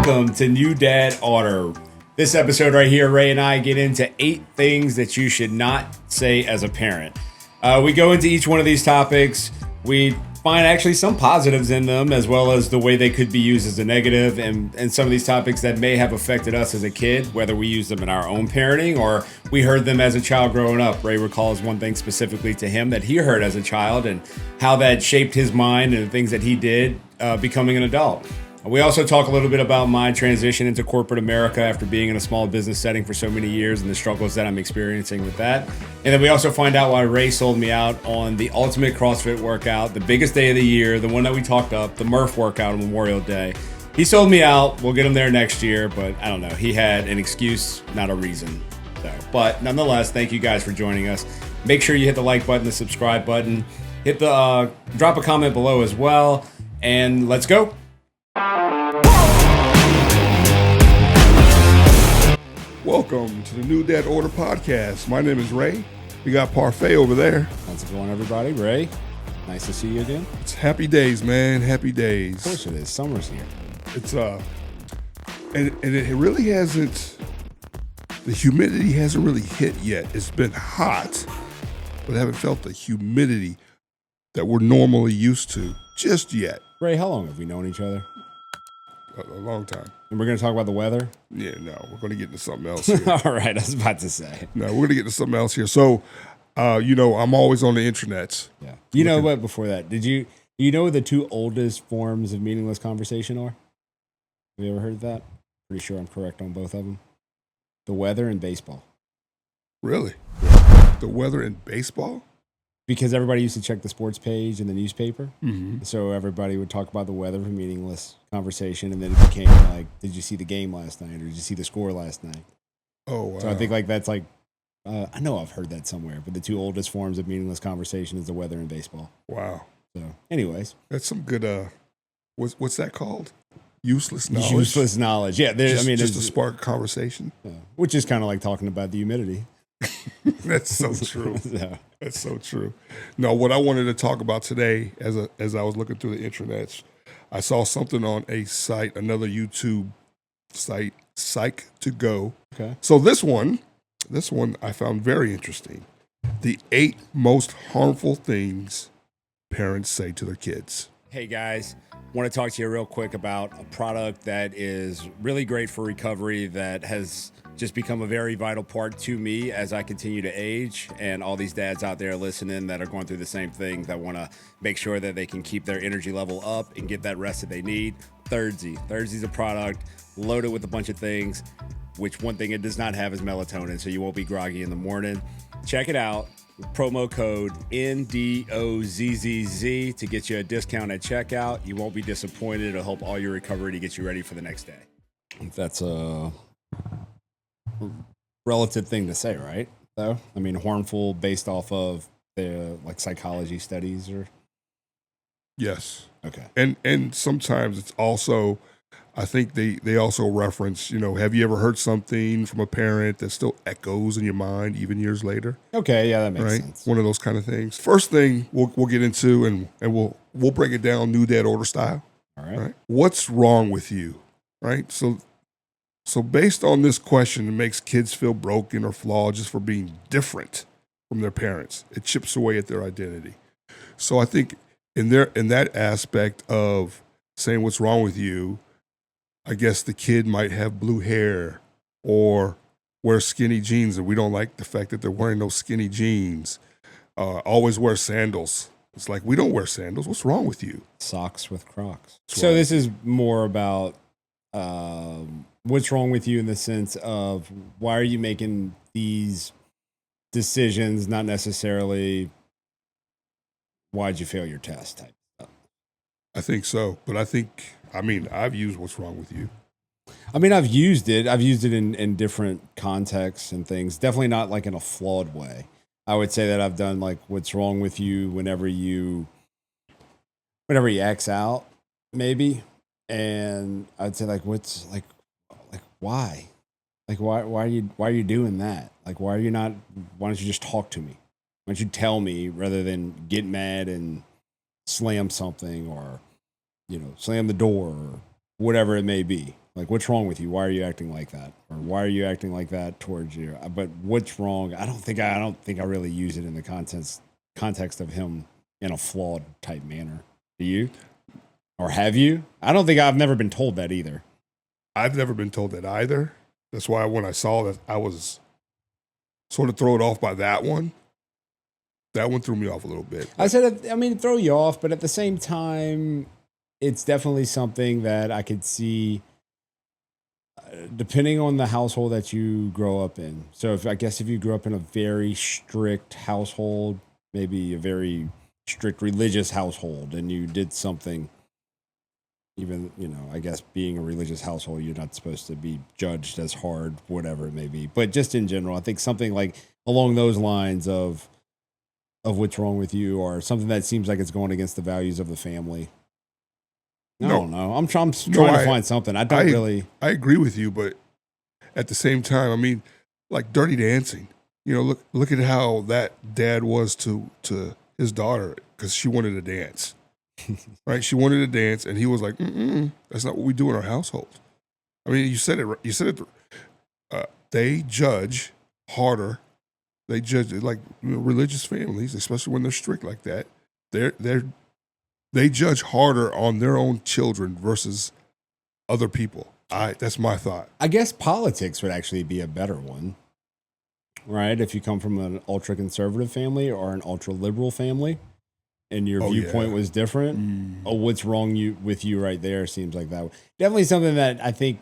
Welcome to New Dad Order. This episode right here, Ray and I get into 8 things that you should not say as a parent. We go into each one of these topics. We find actually some positives in them, as well as the way they could be used as a negative, and some of these topics that may have affected us as a kid, whether we use them in our own parenting or we heard them as a child growing up. Ray recalls one thing specifically to him that he heard as a child and how that shaped his mind and the things that he did becoming an adult. We also talk a little bit about my transition into corporate America after being in a small business setting for so many years and the struggles that I'm experiencing with that. And then we also find out why Ray sold me out on the ultimate CrossFit workout, the biggest day of the year, the one that we talked up, the Murph Workout on Memorial Day. He sold me out. We'll get him there next year, but I don't know. He had an excuse, not a reason. But nonetheless, thank you guys for joining us. Make sure you hit the like button, the subscribe button, hit the drop a comment below as well, and let's go. Welcome to the New Dad Order podcast. My name is Ray. We got Parfait over there. How's it going, everybody? Ray, nice to see you again. It's happy days, man. Happy days. Of course it is. Summer's here. It's and it really hasn't. The humidity hasn't really hit yet. It's been hot, but I haven't felt the humidity that we're normally used to just yet. Ray, how long have we known each other? A long time. And we're going to talk about the weather? Yeah, no, we're going to get into something else here. All right, I was about to say. No, we're going to get into something else here. So, I'm always on the intranets. Yeah. You know what, before that, you know what the 2 oldest forms of meaningless conversation are? Have you ever heard that? Pretty sure I'm correct on both of them. The weather and baseball. Really? The weather and baseball? Because everybody used to check the sports page in the newspaper. Mm-hmm. So everybody would talk about the weather for meaningless conversation. And then it became like, did you see the game last night? Or did you see the score last night? Oh, wow. So I think like that's like, I know I've heard that somewhere, but the 2 oldest forms of meaningless conversation is the weather and baseball. Wow. So anyways. That's some good, what's that called? Useless knowledge? Useless knowledge. Yeah. Just to spark conversation. Yeah, which is kind of like talking about the humidity. That's so true. That's so true. No, what I wanted to talk about today, as I was looking through the intranets, I saw something on a site, another YouTube site, Psych2Go. Okay. So this one I found very interesting. The 8 most harmful things parents say to their kids. Hey guys, want to talk to you real quick about a product that is really great for recovery that has just become a very vital part to me as I continue to age, and all these dads out there listening that are going through the same thing that want to make sure that they can keep their energy level up and get that rest that they need. Thirdzy. Thirdzy's a product loaded with a bunch of things, which one thing it does not have is melatonin, so you won't be groggy in the morning. Check it out. Promo code NDOZZZ to get you a discount at checkout. You won't be disappointed. It'll help all your recovery to get you ready for the next day. That's a relative thing to say, right? Though, I mean, harmful based off of the like psychology studies, or yes, okay, and sometimes it's also, I think they also reference, have you ever heard something from a parent that still echoes in your mind even years later? Okay, yeah, that makes sense. One of those kind of things. First thing we'll get into, and we'll break it down New Dad Order style. All right. What's wrong with you? Right. So based on this question, it makes kids feel broken or flawed just for being different from their parents. It chips away at their identity. So I think in that aspect of saying what's wrong with you, I guess the kid might have blue hair or wear skinny jeans, and we don't like the fact that they're wearing those skinny jeans. Always wear sandals. It's like, we don't wear sandals. What's wrong with you? Socks with Crocs. So this is more about what's wrong with you in the sense of why are you making these decisions, not necessarily why'd you fail your test type stuff. I think so. But I've used what's wrong with you. I mean, I've used it in different contexts and things. Definitely not like in a flawed way. I would say that I've done like what's wrong with you whenever you X out, maybe. And I'd say like, what's like why? Like, why are you doing that? Like, why don't you just talk to me? Why don't you tell me rather than get mad and slam something or, slam the door or whatever it may be. Like, what's wrong with you? Why are you acting like that? Or why are you acting like that towards you? But what's wrong? I don't think I really use it in the context of him in a flawed type manner. Do you? Or have you? I've never been told that either. I've never been told that either. That's why when I saw that, I was sort of thrown off by that one. That one threw me off a little bit. I said, throw you off, but at the same time, it's definitely something that I could see depending on the household that you grow up in. So if you grew up in a very strict household, maybe a very strict religious household, and you did something, even, I guess being a religious household, you're not supposed to be judged as hard, whatever it may be. But just in general, I think something like along those lines of what's wrong with you, or something that seems like it's going against the values of the family. I don't know. I'm trying to find something. I agree with you, but at the same time, like Dirty Dancing. Look at how that dad was to his daughter, because she wanted to dance, right? She wanted to dance, and he was like, "That's not what we do in our household." You said it. You said it. They judge harder. They judge like religious families, especially when they're strict like that. They judge harder on their own children versus other people. That's my thought. I guess politics would actually be a better one, right? If you come from an ultra conservative family or an ultra liberal family, and your viewpoint was different. What's wrong with you right there seems like that. Definitely something that I think,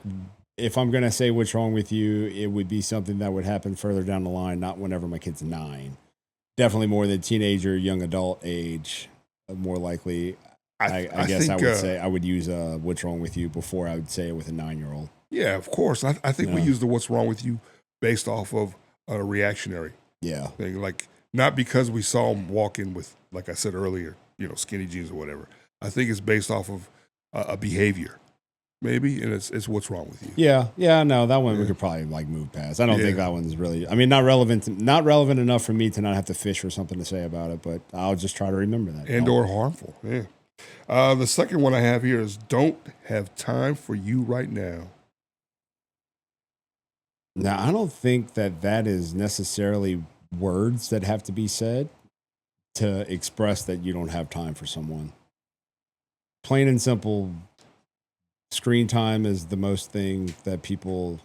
if I'm going to say what's wrong with you, it would be something that would happen further down the line, not whenever my kid's 9. Definitely more than teenager, young adult age. More likely, I guess I would say I would use what's wrong with you before I would say it with a 9-year-old. Yeah, of course. I think we use the what's wrong with you based off of a reactionary thing. Like, not because we saw him walking with, like I said earlier, skinny jeans or whatever. I think it's based off of a behavior, maybe, and it's what's wrong with you. Yeah, no, that one we could probably move past. I don't think that one's really, not relevant enough for me to not have to fish for something to say about it, but I'll just try to remember that. And or harmful, yeah. The second one I have here is don't have time for you right now. Now, I don't think that is necessarily words that have to be said to express that you don't have time for someone. Plain and simple, screen time is the most thing that people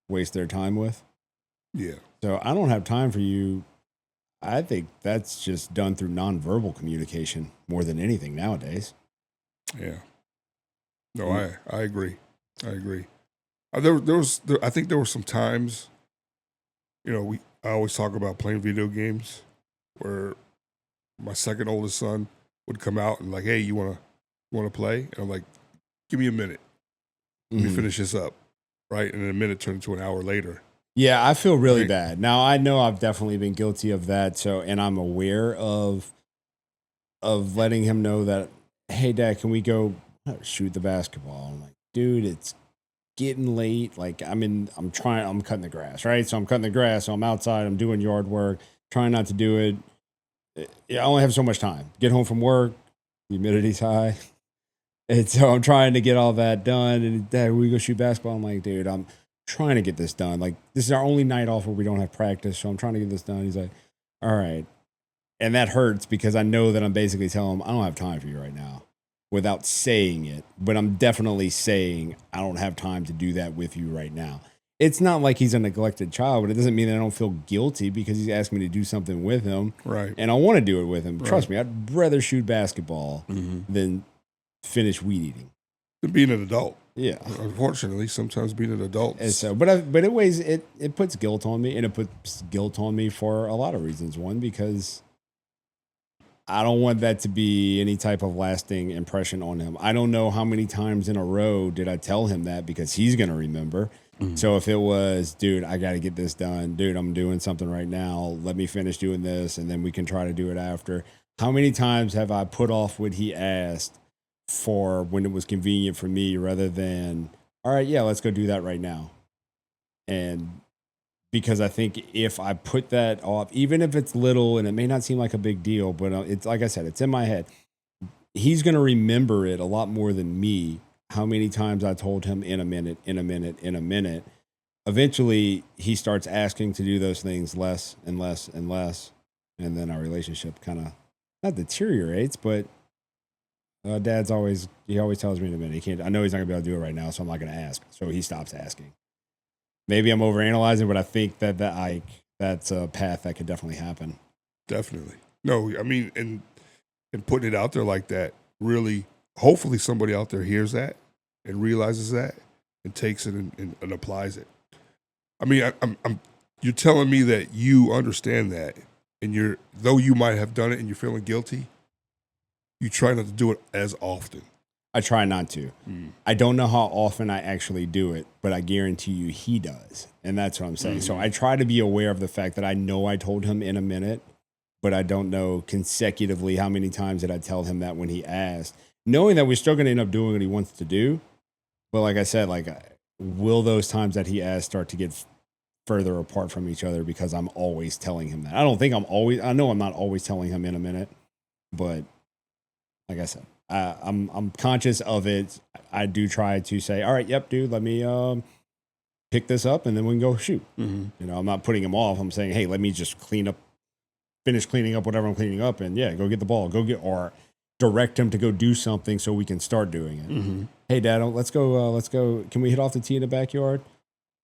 waste their time with. Yeah. So I don't have time for you. I think that's just done through nonverbal communication more than anything nowadays. Yeah. No, I agree. I agree. I think there were some times, I always talk about playing video games, where my second oldest son would come out and like, "Hey, you want to play?" And I'm like, "Give me a minute. Let me finish this up." Right? And then a minute turned into an hour later. Yeah, I feel really bad. Now, I know I've definitely been guilty of that. So, and I'm aware of letting him know that, "Hey, Dad, can we go shoot the basketball?" I'm like, "Dude, it's getting late. Like, I'm cutting the grass, right? So I'm cutting the grass. So I'm outside. I'm doing yard work, trying not to do it. I only have so much time. Get home from work. The humidity's high. And so I'm trying to get all that done. And Dad, we go shoot basketball." I'm like, "Dude, I'm trying to get this done. Like, this is our only night off where we don't have practice. So I'm trying to get this done." He's like, "All right." And that hurts because I know that I'm basically telling him, "I don't have time for you right now," without saying it. But I'm definitely saying, "I don't have time to do that with you right now." It's not like he's a neglected child, but it doesn't mean that I don't feel guilty because he's asked me to do something with him. Right. And I want to do it with him. Right. Trust me, I'd rather shoot basketball than finish weed eating. Than being an adult. Yeah. Unfortunately, sometimes being an adult. And so, but it puts guilt on me, and it puts guilt on me for a lot of reasons. One, because I don't want that to be any type of lasting impression on him. I don't know how many times in a row did I tell him that, because he's going to remember. So if it was, "Dude, I got to get this done. Dude, I'm doing something right now. Let me finish doing this, and then we can try to do it after." How many times have I put off what he asked for when it was convenient for me, rather than, "All right, yeah, let's go do that right now." And because I think if I put that off, even if it's little and it may not seem like a big deal, but it's like I said, it's in my head. He's going to remember it a lot more than me how many times I told him in a minute, in a minute, in a minute. Eventually, he starts asking to do those things less and less and less. And then our relationship kind of not deteriorates, but Dad's he always tells me in a minute. He can't. I know he's not gonna be able to do it right now, so I'm not gonna ask. So he stops asking. Maybe I'm overanalyzing, but I think that's a path that could definitely happen. Definitely. No, I mean, and putting it out there like that, really, hopefully somebody out there hears that and realizes that and takes it and applies it. I mean, you're telling me that you understand that, and though you might have done it and you're feeling guilty, you try not to do it as often. I try not to. I don't know how often I actually do it, but I guarantee you he does. And that's what I'm saying. So I try to be aware of the fact that I know I told him in a minute, but I don't know consecutively how many times did I tell him that when he asked, knowing that we're still going to end up doing what he wants to do. But like I said, will those times that he asked start to get further apart from each other because I'm always telling him that? I know I'm not always telling him in a minute, but like I said, I'm conscious of it. I do try to say, all right, yep, dude, let me pick this up and then we can go shoot. I'm not putting him off. I'm saying, hey, let me just finish cleaning up whatever I'm cleaning up, and yeah, go get the ball, or direct him to go do something so we can start doing it. Hey, Dad, let's go. Can we hit off the tee in the backyard?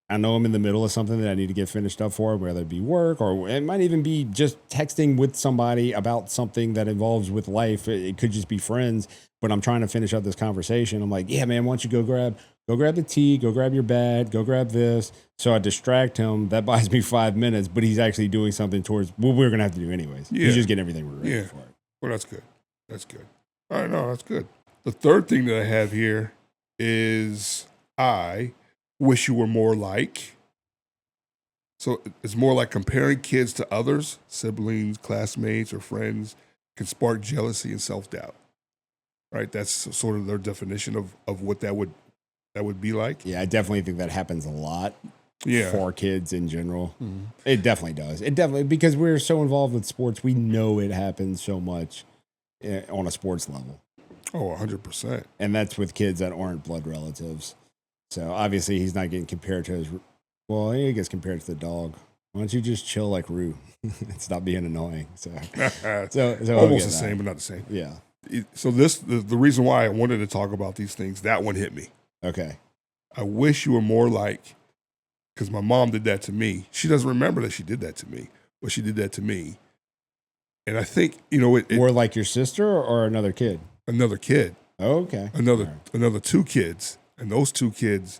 I know I'm in the middle of something that I need to get finished up for, whether it be work or it might even be just texting with somebody about something that involves with life. It could just be friends, but I'm trying to finish up this conversation. I'm like, yeah, man, why don't you go grab the tea, go grab your bat, go grab this. So I distract him. That buys me 5 minutes, but he's actually doing something towards what we're going to have to do anyways. Yeah. He's just getting everything we're ready for. Well, that's good. That's good. All right, no, that's good. The third thing that I have here is I wish you were more like. So it's more like comparing kids to others, siblings, classmates, or friends can spark jealousy and self-doubt. Right? That's sort of their definition of what that would be like. Yeah, I definitely think that happens a lot for kids in general. It definitely does. Because we're so involved with sports, we know it happens so much on a sports level. Oh, 100%. And that's with kids that aren't blood relatives. So obviously he's not getting compared to he gets compared to the dog. Why don't you just chill like Rue and stop being annoying? So almost the same, but not the same. Yeah. So the reason why I wanted to talk about these things, that one hit me. Okay. I wish you were more like, because my mom did that to me. She doesn't remember that she did that to me, but she did that to me. And I think, more like your sister or another kid? Another kid. Oh, okay. Another two kids. And those two kids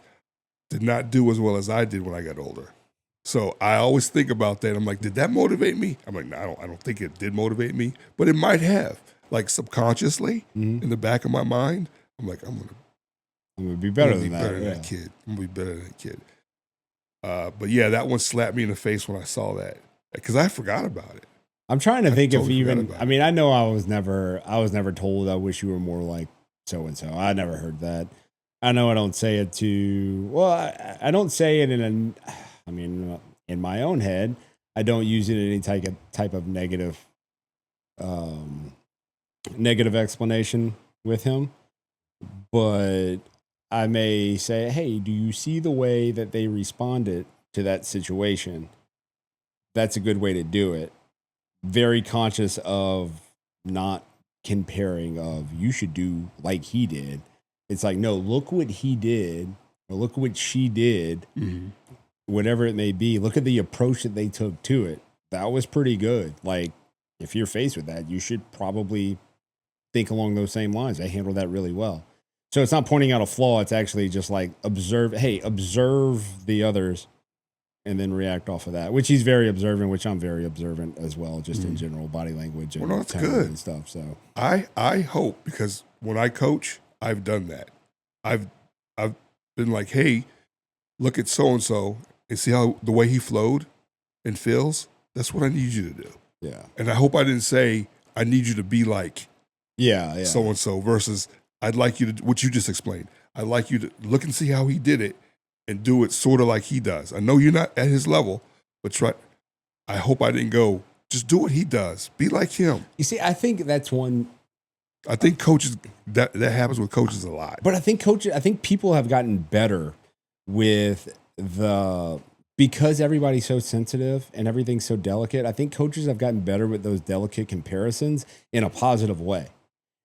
did not do as well as I did when I got older. So I always think about that. I'm like, did that motivate me? I'm like, no, I don't think it did motivate me, but it might have. Like subconsciously in the back of my mind, I'm like, I'm gonna be better than that kid. I'm gonna be better than that kid. But yeah, that one slapped me in the face when I saw that because I forgot about it. I'm trying to think if even. I mean, I know I was never told I wish you were more like so and so. I never heard that. I know I don't say it to. Well, I don't say it in my own head. I don't use it in any type of negative explanation with him, but I may say, hey, do you see the way that they responded to that situation? That's a good way to do it. Very conscious of not comparing of you should do like he did. It's like, no, look what he did or look what she did, whatever it may be. Look at the approach that they took to it. That was pretty good. Like, if you're faced with that, you should probably think along those same lines. They handled that really well. So it's not pointing out a flaw. It's actually just like observe the others and then react off of that, which he's very observant, which I'm very observant as well, just in general body language and that's good and stuff. So I hope, because when I coach, I've done that. I've been like, hey, look at so-and-so and see how the way he flowed and feels. That's what I need you to do. Yeah. And I hope I didn't say, I need you to be like so-and-so versus I'd like you to, what you just explained. I'd like you to look and see how he did it and do it sort of like he does. I know you're not at his level, but I hope I didn't go, just do what he does. Be like him. You see, I think that's one, I think coaches that happens with coaches a lot. But I think people have gotten better with because everybody's so sensitive and everything's so delicate. I think coaches have gotten better with those delicate comparisons in a positive way.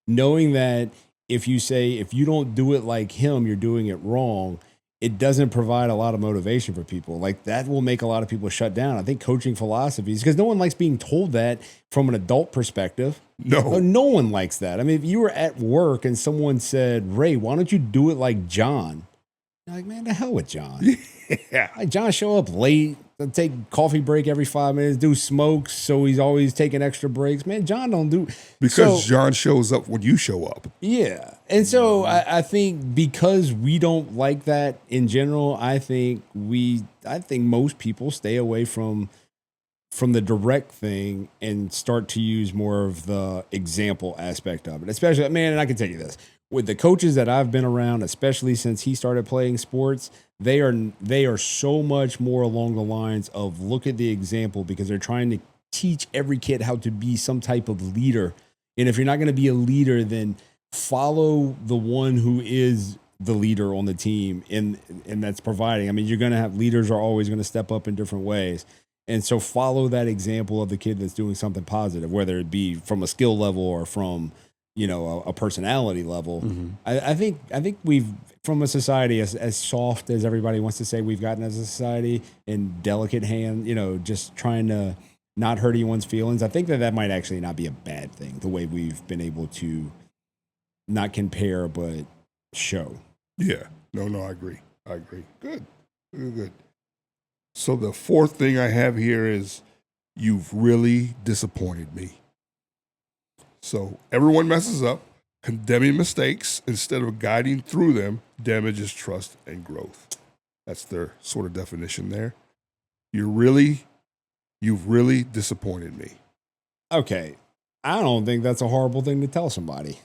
Knowing that if you don't do it like him, you're doing it wrong, it doesn't provide a lot of motivation for people. Like that will make a lot of people shut down. I think coaching philosophies, because no one likes being told that from an adult perspective. No one likes that. I mean, if you were at work and someone said, Ray, why don't you do it like John? You're like, man, the hell with John. Yeah. Like John show up late, take coffee break every 5 minutes, do smokes, so he's always taking extra breaks. Man, John don't do because John shows up when you show up. Yeah. And so I think because we don't like that in general, I think most people stay away from the direct thing and start to use more of the example aspect of it. Especially, man, and I can tell you this, with the coaches that I've been around, especially since he started playing sports, they are so much more along the lines of look at the example, because they're trying to teach every kid how to be some type of leader. And if you're not going to be a leader, then follow the one who is the leader on the team and that's providing. I mean, you're going to have leaders are always going to step up in different ways. And so follow that example of the kid that's doing something positive, whether it be from a skill level or from, a personality level. Mm-hmm. I think we've, from a society as soft as everybody wants to say we've gotten as a society, and delicate hand, just trying to not hurt anyone's feelings. I think that might actually not be a bad thing, the way we've been able to not compare, but show. Yeah. No, I agree. Good. So the fourth thing I have here is you've really disappointed me. So everyone messes up. Condemning mistakes instead of guiding through them damages trust and growth. That's their sort of definition there. You've really disappointed me. Okay. I don't think that's a horrible thing to tell somebody.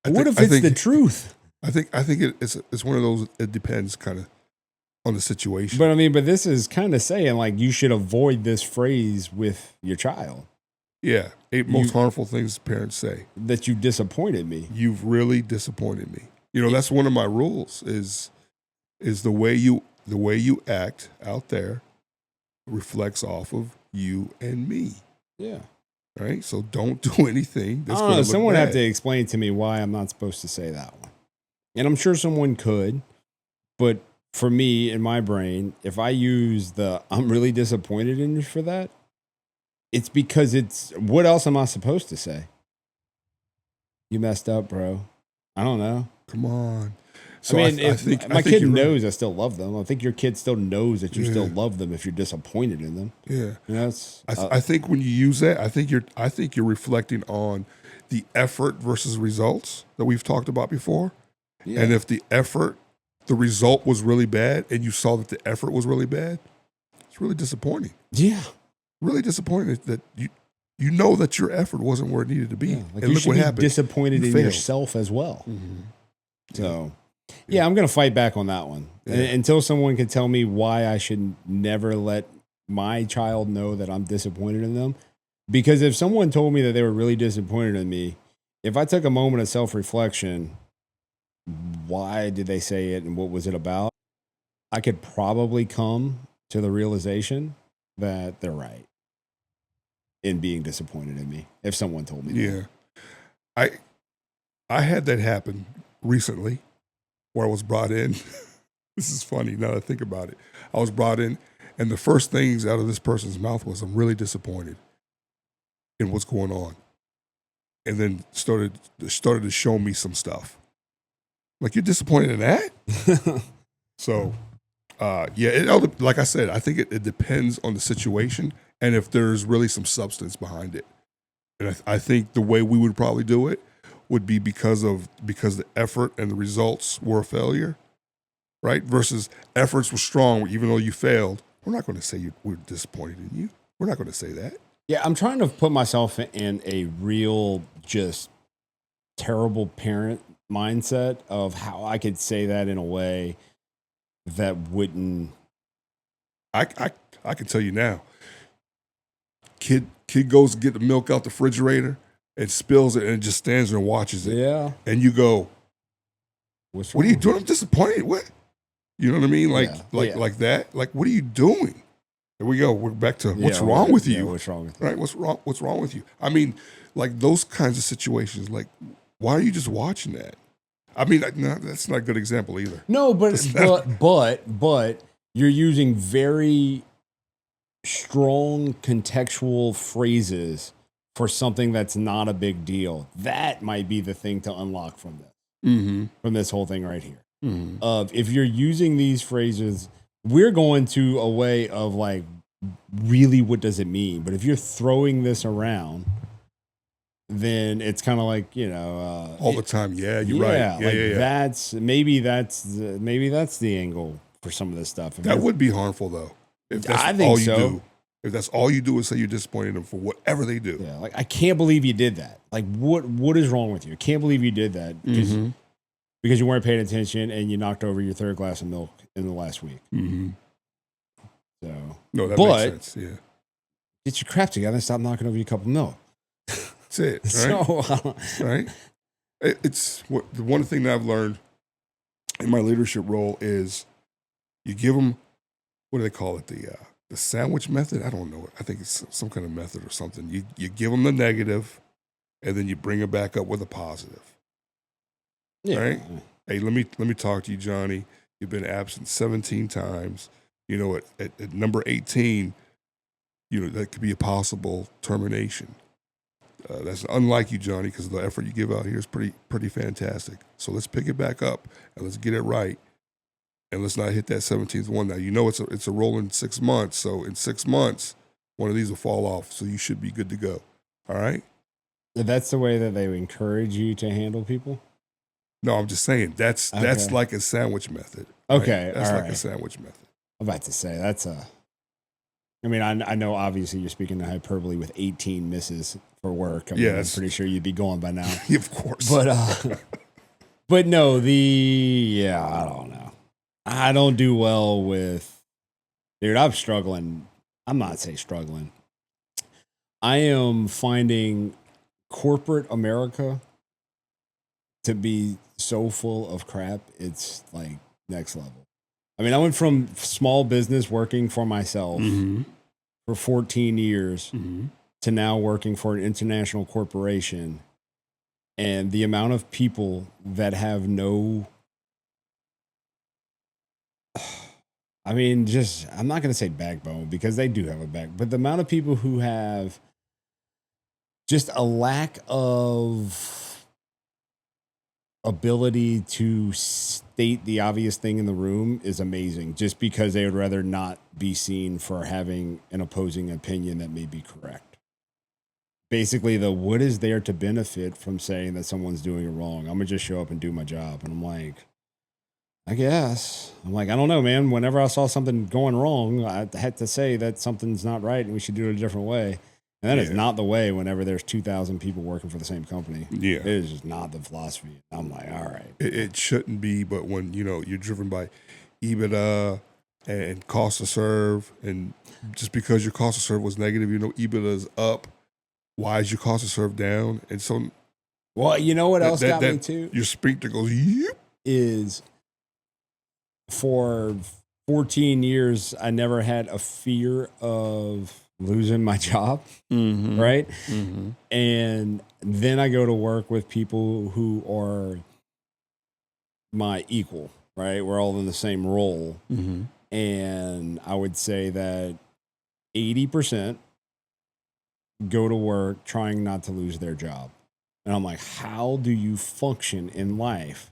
What if it's the truth? I think it's one of those, it depends kind of on the situation. But this is kind of saying like you should avoid this phrase with your child. Yeah, 8 most harmful things parents say. That you disappointed me. You've really disappointed me. That's one of my rules is the way you act out there reflects off of you and me. Yeah. Right? So don't do anything that's going to look someone bad. have to explain to me why I'm not supposed to say that one. And I'm sure someone could, but for me, in my brain, if I use I'm really disappointed in you for that, it's because what else am I supposed to say? You messed up, bro. I don't know. Come on. So I think my kid knows I still love them. I think your kid still knows that you still love them if you're disappointed in them. Yeah. I think when you use that, I think you're reflecting on the effort versus results that we've talked about before. Yeah. And if the result was really bad and you saw that the effort was really bad, it's really disappointing. Yeah. Really disappointed that you know that your effort wasn't where it needed to be. Yeah, like and look what happened. Disappointed in yourself as well. Mm-hmm. So, yeah, I'm going to fight back on that one until someone can tell me why I should never let my child know that I'm disappointed in them. Because if someone told me that they were really disappointed in me, if I took a moment of self-reflection, why did they say it and what was it about? I could probably come to the realization that they're right in being disappointed in me if someone told me that. Yeah. I had that happen recently where I was brought in. This is funny now that I think about it. I was brought in and the first things out of this person's mouth was, I'm really disappointed in what's going on. And then started to show me some stuff. Like, you're disappointed in that? So, like I said, I think it depends on the situation and if there's really some substance behind it. And I think the way we would probably do it would be because the effort and the results were a failure, right? Versus efforts were strong, even though you failed. We're not going to say we're disappointed in you. We're not going to say that. Yeah, I'm trying to put myself in a real, just terrible parent mindset of how I could say that in a way that wouldn't. I can tell you now. Kid goes to get the milk out the refrigerator, and spills it and just stands there and watches it. Yeah. And you go, What are you doing? I'm disappointed. What? You know what I mean? Like that. Like, what are you doing? Here we go. We're back to what's wrong with you? What's wrong with you? Right? What's wrong with you? I mean, like those kinds of situations. Like, why are you just watching that? I mean, no, that's not a good example either. No, but you're using very strong contextual phrases for something that's not a big deal. That might be the thing to unlock from this, from this whole thing right here. Of if you're using these phrases, we're going to a way of like, really, what does it mean? But if you're throwing this around, then it's kind of like, all the time. Yeah, you're right. Yeah. That's the angle for some of this stuff. That would be harmful though. If that's I think all you so. do. If that's all you do is say you're disappointed in them for whatever they do. Yeah, like I can't believe you did that. Like what is wrong with you? I can't believe you did that because you weren't paying attention and you knocked over your third glass of milk in the last week. So no, that makes sense. Yeah, get your crap together and stop knocking over your cup of milk. That's it. Right? Right. It's the one thing that I've learned in my leadership role is you give them, what do they call it? The sandwich method. I don't know. I think it's some kind of method or something. You give them the negative, and then you bring it back up with a positive. Yeah. Right. Hey, let me talk to you, Johnny. You've been absent 17 times. At number 18, that could be a possible termination. That's unlike you, Johnny, because the effort you give out here is pretty fantastic. So let's pick it back up and let's get it right, and let's not hit that 17th one. Now it's a rolling 6 months, so in 6 months one of these will fall off. So you should be good to go. All right. That's the way that they encourage you to handle people. No, I'm just saying that's like a sandwich method. Right? Okay, that's all like right. a sandwich method. I'm about to say that's a. I mean, I know obviously you're speaking in hyperbole with 18 misses for work. I'm pretty sure you'd be going by now. Of course. But no, I don't know. I don't do well with, dude, I'm struggling. I'm not saying struggling. I am finding corporate America to be so full of crap. It's like next level. I mean, I went from small business working for myself for 14 years to now working for an international corporation. And the amount of people that have I'm not going to say backbone because they do have a backbone, but the amount of people who have just a lack of ability to state the obvious thing in the room is amazing, just because they would rather not be seen for having an opposing opinion that may be correct. Basically, what is there to benefit from saying that someone's doing it wrong? I'm going to just show up and do my job. And I'm like, I guess. I'm like, I don't know, man. Whenever I saw something going wrong, I had to say that something's not right and we should do it a different way. And that is not the way whenever there's 2,000 people working for the same company. Yeah. It is just not the philosophy. I'm like, all right. It shouldn't be, but when, you're driven by EBITDA and cost to serve, and just because your cost to serve was negative, EBITDA is up, why is your cost to serve down? And so... Well, you know what else got me too? Your sphincter goes, yep. Is for 14 years, I never had a fear of losing my job, right? And then I go to work with people who are my equal, right? We're all in the same role. And I would say that 80% go to work trying not to lose their job. And I'm like, how do you function in life?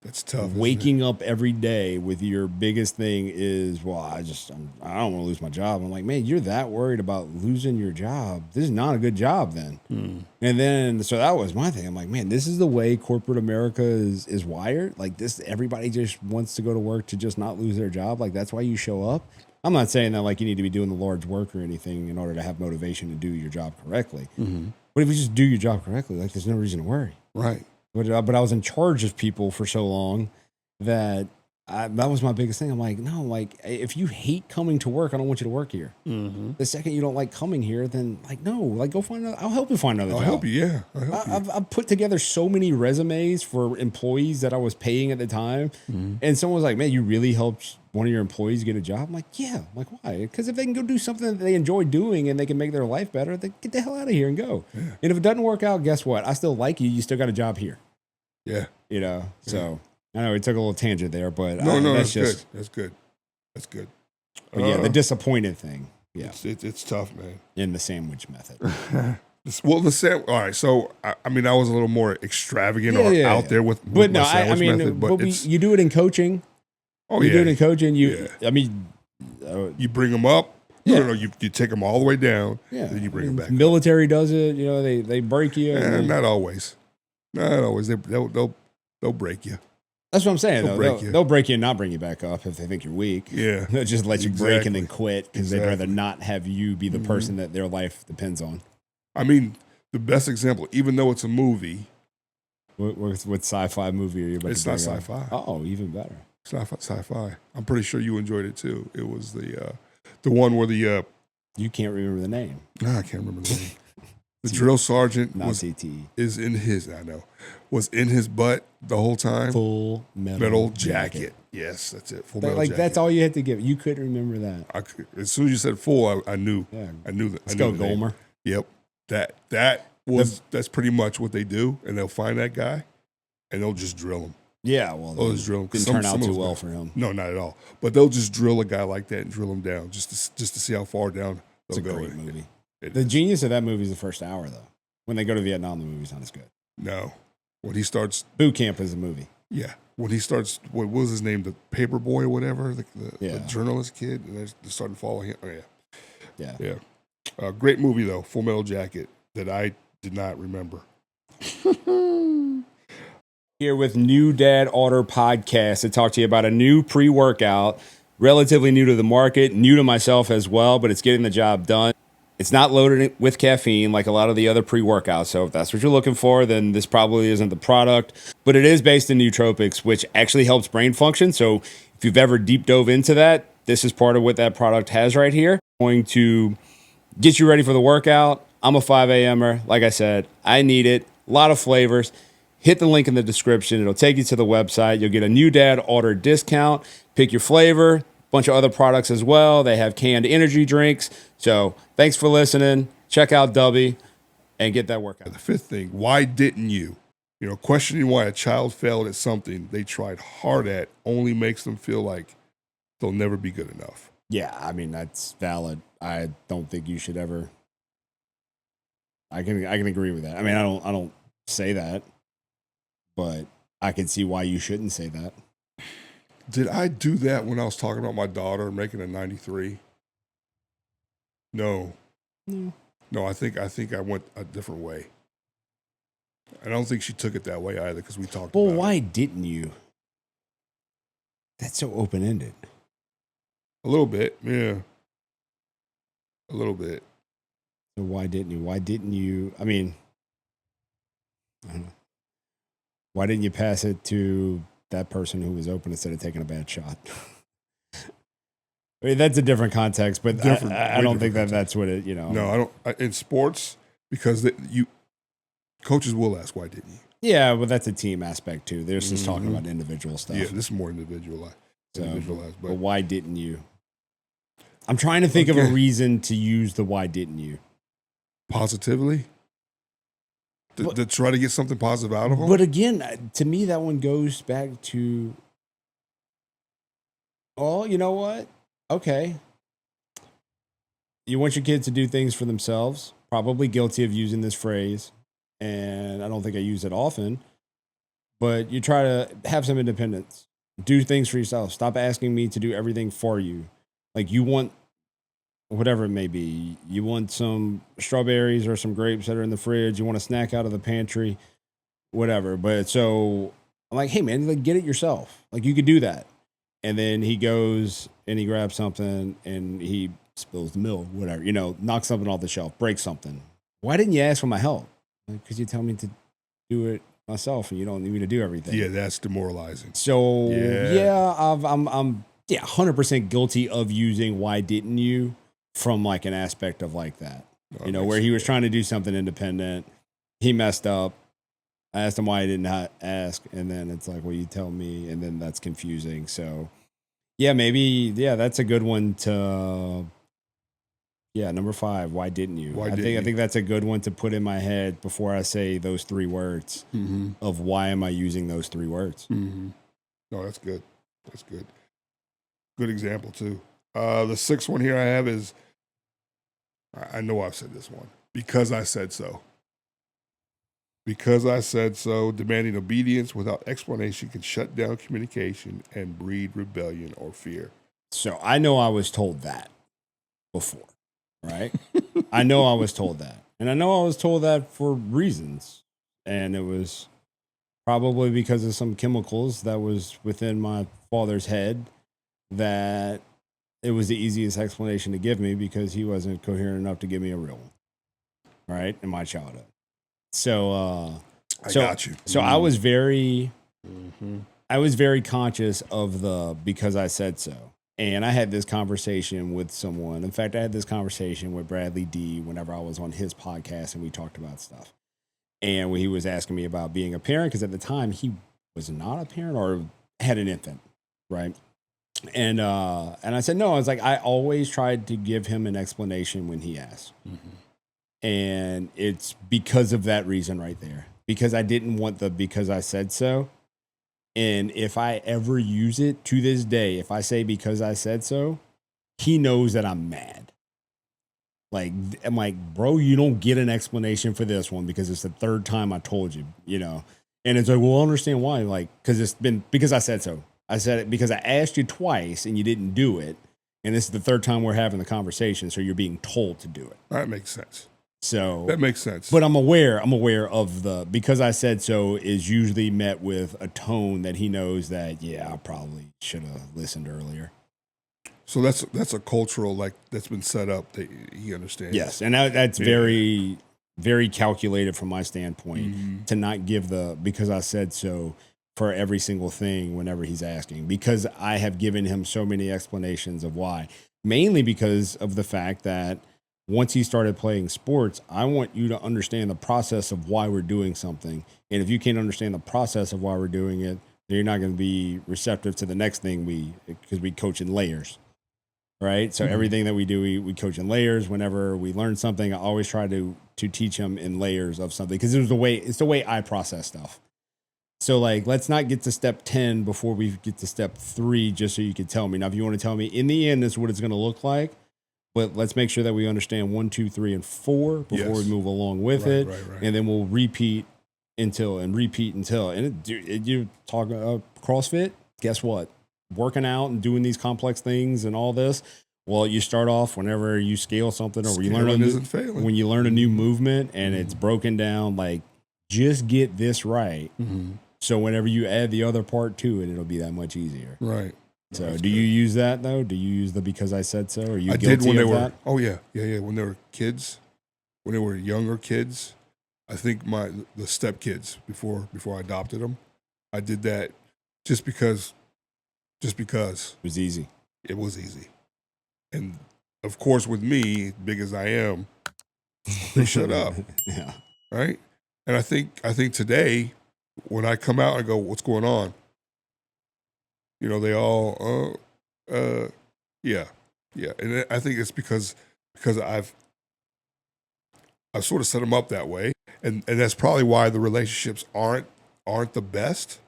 That's tough. Waking up every day with your biggest thing is, well, I don't want to lose my job. I'm like, man, you're that worried about losing your job. This is not a good job then. And then, so that was my thing. I'm like, man, this is the way corporate America is wired. Like this, everybody just wants to go to work to just not lose their job. Like that's why you show up. I'm not saying that like you need to be doing the Lord's work or anything in order to have motivation to do your job correctly. But if you just do your job correctly, like there's no reason to worry. Right. But I was in charge of people for so long that that was my biggest thing. I'm like, no, like if you hate coming to work, I don't want you to work here. The second you don't like coming here, then like, no, like go find another, I'll help you find another job. I'll help you. Yeah. I'll help you. I've put together so many resumes for employees that I was paying at the time. And someone was like, man, you really helped one of your employees get a job. I'm like, yeah. I'm like, why? Because if they can go do something that they enjoy doing and they can make their life better, then get the hell out of here and go. Yeah. And if it doesn't work out, guess what? I still like you. You still got a job here. Yeah. You know, so I know we took a little tangent there, but no, that's just good. That's good. But yeah, the disappointed thing. Yeah, it's tough, man. In the sandwich method. All right. So I mean, I was a little more extravagant out there with my sandwich method, but you do it in coaching. Oh, you do it in coaching. I mean, you bring them up. No, you take them all the way down. Yeah, then you bring them back. Military does it. You know, they break you. Not always. Not always. They'll break you. That's what I'm saying. They'll break you and not bring you back up if they think you're weak. Yeah, they'll just let you break and then quit because they'd rather not have you be the person that their life depends on. I mean, the best example, even though it's a movie. What sci-fi movie are you about to bring up? It's not sci-fi. Oh, even better. It's not sci-fi. I'm pretty sure you enjoyed it too. It was the one where the you can't remember the name. No, I can't remember the name. The drill sergeant was in his butt the whole time. Full metal jacket. Yes, that's it. Full metal jacket. That's all you had to give. You couldn't remember that. As soon as you said full, I knew. Yeah. I knew that. Let's go, Gomer. Yep. That's pretty much what they do, and they'll find that guy, and they'll just drill him. Yeah, well, they'll just drill him. Didn't turn out too well for him. No, not at all. But they'll just drill a guy like that and drill him down just to see how far down they'll go. It's a great movie. The genius of that movie is the first hour, though. When they go to Vietnam, the movie's not as good. No. When he starts... Boot camp is a movie. Yeah. When he starts... What was his name? The paper boy or whatever? The journalist kid? And they're starting to follow him. Oh, yeah. Yeah. Great movie, though. Full Metal Jacket that I did not remember. Here with New Dad Order Podcast to talk to you about a new pre-workout, relatively new to the market, new to myself as well, but it's getting the job done. It's not loaded with caffeine like a lot of the other pre-workouts, so if that's what you're looking for, then this probably isn't the product. But it is based in nootropics, which actually helps brain function. So if you've ever deep dove into that, this is part of what that product has right here. Going to get you ready for the workout. I'm a 5 a.m.er. Like I said, I need it. A lot of flavors. Hit the link in the description. It'll take you to the website. You'll get a New Dad Order discount. Pick your flavor. Bunch of other products as well. They have canned energy drinks. So thanks for listening. Check out Duby and get that workout. The fifth thing, why didn't you? You know, questioning why a child failed at something they tried hard at only makes them feel like they'll never be good enough. Yeah, I mean, that's valid. I don't think you should ever. I can agree with that. I mean, I don't say that, but I can see why you shouldn't say that. Did I do that when I was talking about my daughter making a 93? No. No, I think I went a different way. I don't think she took it that way either because we talked about it. Well, why didn't you? That's so open-ended. A little bit, yeah. A little bit. So why didn't you? Why didn't you? I mean, I don't know. Why didn't you pass it to that person who was open instead of taking a bad shot? I mean, that's a different context, but I don't think that's what it, you know. No, I don't. In sports, because coaches will ask, why didn't you? Yeah, but that's a team aspect too. They're just talking about individual stuff. Yeah, this is more individualized. But why didn't you? I'm trying to think of a reason to use the why didn't you. Positively? To try to get something positive out of them? But again, to me, that one goes back to, oh, you know what? Okay. You want your kids to do things for themselves. Probably guilty of using this phrase. And I don't think I use it often. But you try to have some independence. Do things for yourself. Stop asking me to do everything for you. Like you want, whatever it may be, you want some strawberries or some grapes that are in the fridge. You want a snack out of the pantry, whatever. But so I'm like, hey man, like get it yourself. Like you could do that. And then he goes and he grabs something and he spills the milk, whatever, you know, knocks something off the shelf, breaks something. Why didn't you ask for my help? Because you tell me to do it myself, and you don't need me to do everything. Yeah, that's demoralizing. So Yeah. I'm 100% guilty of using "why didn't you" from like an aspect of like that. No, You know, where he was trying to do something independent, he messed up. I asked him why he didn't ask, and then it's like, well, you tell me, and then that's confusing. So yeah, maybe that's a good one to. Yeah, number 5. Why didn't you? I think that's a good one to put in my head before I say those 3 words of why am I using those 3 words. No, that's good. That's good. Good example too. The 6th one here I have is, I know I've said this one, because I said so. Because I said so, demanding obedience without explanation can shut down communication and breed rebellion or fear. So I know I was told that before, right? I know I was told that. And I know I was told that for reasons. And it was probably because of some chemicals that was within my father's head that it was the easiest explanation to give me because he wasn't coherent enough to give me a real one, right, in my childhood. So, I got you. So I was very conscious of the because I said so. And I had this conversation with someone. In fact, I had this conversation with Bradley D whenever I was on his podcast and we talked about stuff. And when he was asking me about being a parent, because at the time he was not a parent or had an infant, right? And I said, no, I was like, I always tried to give him an explanation when he asked. And it's because of that reason right there. Because I didn't want the because I said so. And if I ever use it to this day, if I say because I said so, he knows that I'm mad. Like, I'm like, bro, you don't get an explanation for this one because it's the 3rd time I told you, you know? And it's like, well, I understand why. Like, because I said so. I said it because I asked you twice and you didn't do it. And this is the 3rd time we're having the conversation. So you're being told to do it. That makes sense. So that makes sense. But I'm aware of the because I said so is usually met with a tone that he knows that, yeah, I probably should have listened earlier. So that's a cultural, like, that's been set up that he understands. Yes, and that's very, very calculated from my standpoint to not give the because I said so for every single thing whenever he's asking, because I have given him so many explanations of why, mainly because of the fact that once he started playing sports, I want you to understand the process of why we're doing something. And if you can't understand the process of why we're doing it, then you're not going to be receptive to the next thing because we coach in layers, right? So everything that we do, we coach in layers. Whenever we learn something, I always try to teach them in layers of something because it's the way I process stuff. So like, let's not get to step 10 before we get to step 3, just so you can tell me. Now, if you want to tell me in the end, this is what it's going to look like. But let's make sure that we understand 1, 2, 3, and 4 before we move along with it. Right. And then we'll repeat until. And you talk CrossFit, guess what? Working out and doing these complex things and all this. Well, you start off whenever you scale something or when you learn a new movement and it's broken down, like just get this right. So whenever you add the other part to it, it'll be that much easier. Right. So do you use that though? Do you use the because I said so? Are you guilty did when of they that? Oh yeah. When they were kids, when they were younger kids, I think the step kids before I adopted them, I did that just because it was easy. It was easy, and of course with me, big as I am, they shut up. Yeah. Right. And I think today when I come out, I go, "What's going on?" You know, they all, yeah. And I think it's because I've sort of set them up that way. And that's probably why the relationships aren't the best,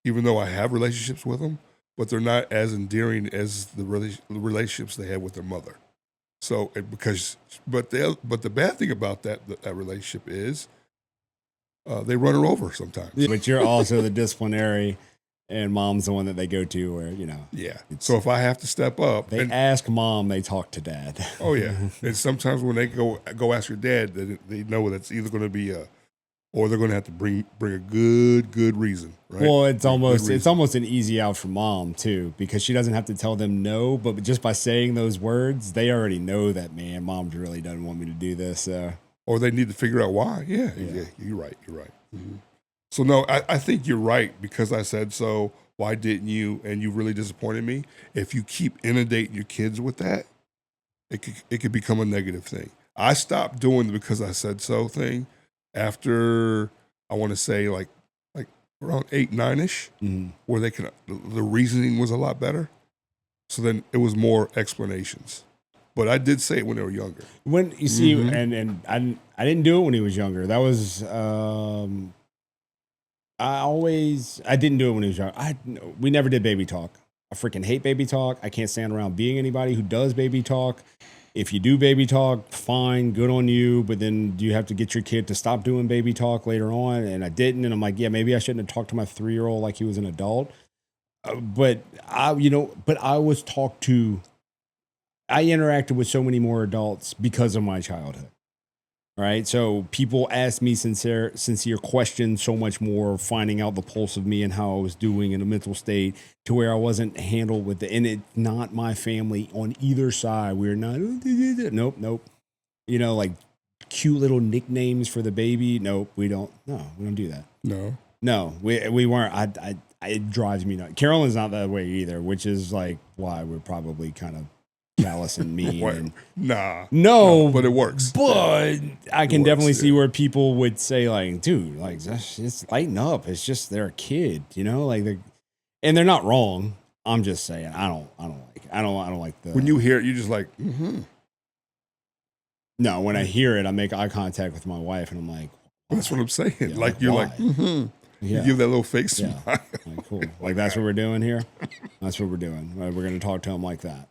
even though I have relationships with them, but they're not as endearing as the relationships they had with their mother. So, but the bad thing about that relationship is they run her over sometimes. But you're also the disciplinary. And mom's the one that they go to where, you know. Yeah. So if I have to step up. They ask mom, they talk to dad. Oh, yeah. And sometimes when they go ask your dad, they know that's either going to be or they're going to have to bring a good reason, right? Well, it's almost an easy out for mom, too, because she doesn't have to tell them no. But just by saying those words, they already know that, man, mom really doesn't want me to do this. Or they need to figure out why. Yeah. You're right. So no, I think you're right because I said so. Why didn't you? And you really disappointed me. If you keep inundating your kids with that, it could become a negative thing. I stopped doing the because I said so thing after I want to say like around 8, 9-ish, where the reasoning was a lot better. So then it was more explanations. But I did say it when they were younger. When you see, and I didn't do it when he was younger. That was I didn't do it when he was young. We never did baby talk. I freaking hate baby talk. I can't stand around being anybody who does baby talk. If you do baby talk, fine, good on you. But then you have to get your kid to stop doing baby talk later on. And I didn't. And I'm like, yeah, maybe I shouldn't have talked to my 3-year-old like he was an adult. But I was talked to. I interacted with so many more adults because of my childhood. Right. So people asked me sincere questions so much more, finding out the pulse of me and how I was doing in a mental state to where I wasn't handled with it. And it's not my family on either side. We're not, nope. You know, like cute little nicknames for the baby. Nope, we don't. No, we don't do that. No, we weren't. It drives me nuts. Carolyn's not that way either, which is like why we're probably kind of callous and mean. No, but it works. But I can definitely see where people would say, like, dude, like, just lighten up. It's just they're a kid, you know, like and they're not wrong. I'm just saying, I don't like the. When you hear it, you just like, No, when I hear it, I make eye contact with my wife, and I'm like, that's what I'm saying. Yeah, like you're why? like, You give that little fake smile. Like, cool. Like that's what we're doing here. That's what we're doing. Right? We're going to talk to him like that.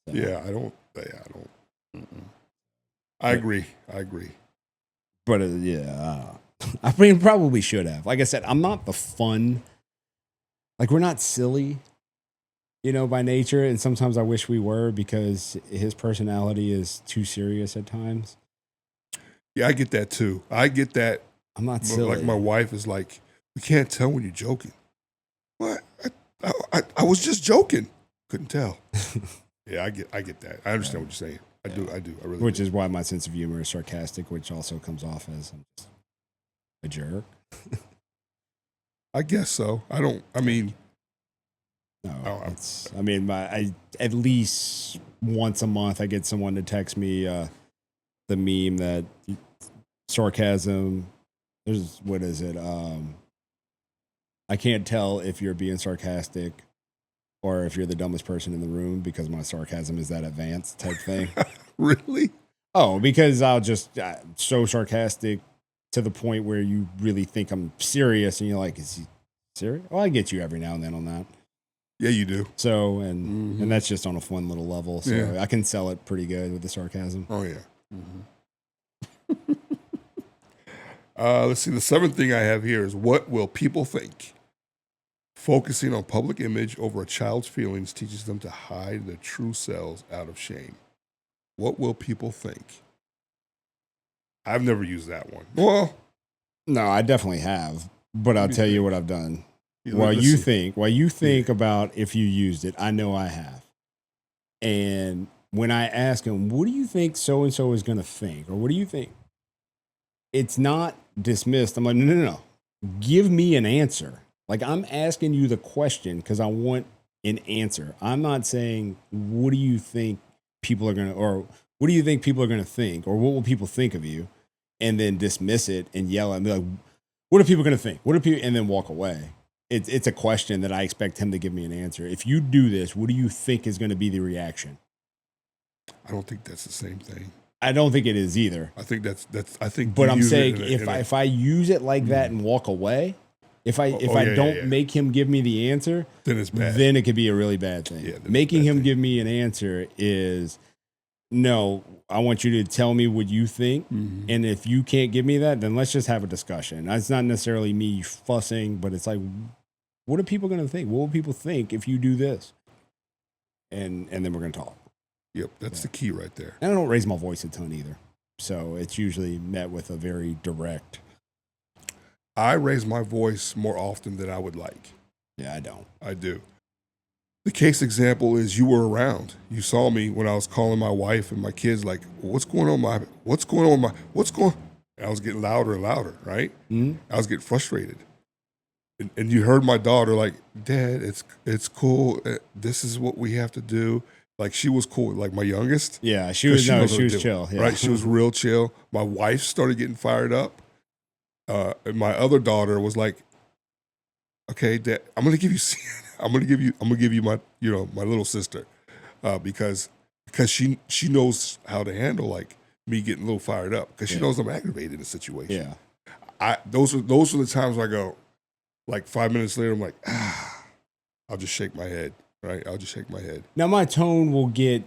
So. I don't. I agree. But I mean, probably should have. Like I said, I'm not the fun. Like we're not silly, you know, by nature. And sometimes I wish we were because his personality is too serious at times. Yeah, I get that too. I get that. I'm not silly. Like my wife is like, we can't tell when you're joking. What? I was just joking. Couldn't tell. Yeah, I get that. I understand what you're saying. I do. I really. Which is why my sense of humor is sarcastic, which also comes off as I'm just a jerk. I guess so. No, I mean, at least once a month I get someone to text me the meme that sarcasm. What is it? I can't tell if you're being sarcastic or if you're the dumbest person in the room because my sarcasm is that advanced type thing. Really? Oh, because I'll just so sarcastic to the point where you really think I'm serious and you're like, is he serious? Well, I get you every now and then on that. Yeah, you do. So, and that's just on a fun little level. So I can sell it pretty good with the sarcasm. Oh, yeah. Let's see. The 7th thing I have here is what will people think? Focusing on public image over a child's feelings teaches them to hide their true selves out of shame. What will people think? I've never used that one. Well, no, I definitely have, but I'll tell you what I've done. While you think about if you used it, I know I have. And when I ask them, what do you think so-and-so is going to think? Or what do you think? It's not dismissed. I'm like, no. Give me an answer. Like I'm asking you the question because I want an answer. I'm not saying, what do you think people are going to, or what do you think people are going to think? Or what will people think of you? And then dismiss it and yell at me like, what are people going to think? And then walk away. It's a question that I expect him to give me an answer. If you do this, what do you think is going to be the reaction? I don't think that's the same thing. I don't think it is either. I think that's. I think. But I'm saying if I use it like that and walk away, if I don't make him give me the answer, then it's bad. Then it could be a really bad thing. Yeah, making him give me an answer is no. I want you to tell me what you think, and if you can't give me that, then let's just have a discussion. It's not necessarily me fussing, but it's like, what are people going to think? What will people think if you do this? And then we're going to talk. Yep, that's the key right there. And I don't raise my voice a ton either, so it's usually met with a very direct. I raise my voice more often than I would like. Yeah, I don't. I do. The case example is you were around. You saw me when I was calling my wife and my kids like, what's going on? And I was getting louder and louder, right? Mm-hmm. I was getting frustrated. and you heard my daughter like, Dad, it's cool. This is what we have to do. Like she was cool. Like my youngest. Yeah, she was chill. Yeah. Right, she was real chill. My wife started getting fired up. And my other daughter was like, okay, Dad, I'm gonna give you my my little sister, because she knows how to handle like me getting a little fired up because she knows I'm aggravated in the situation. Yeah. Those are the times I go, like 5 minutes later, I'm like, I'll just shake my head. Right, I'll just shake my head. Now my tone will get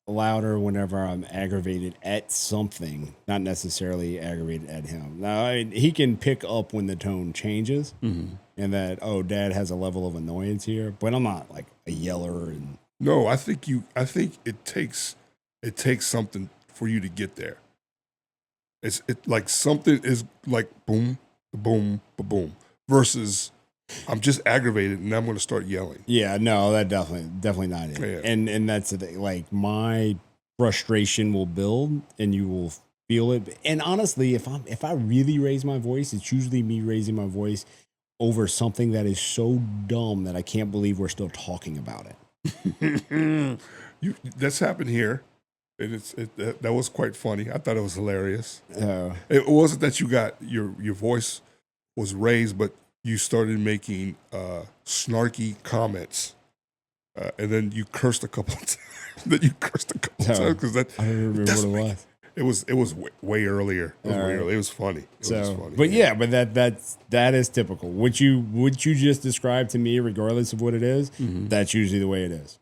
louder whenever I'm aggravated at something, not necessarily aggravated at him. Now he can pick up when the tone changes, and that Dad has a level of annoyance here, but I'm not like a yeller. And no, I think it takes something for you to get there. It's like something is like boom, boom, boom, versus I'm just aggravated and I'm going to start yelling. Yeah, no, that definitely not it. Yeah. And that's the thing. Like my frustration will build, and you will feel it. And honestly, if I really raise my voice, it's usually me raising my voice over something that is so dumb that I can't believe we're still talking about it. That's happened here, and that was quite funny. I thought it was hilarious. It wasn't that you got your voice was raised, but you started making snarky comments, and then you cursed a couple of times. Times because I don't remember what it was. It was way earlier. It was funny. It was funny. But yeah, but that is typical. What you just described to me, regardless of what it is, that's usually the way it is.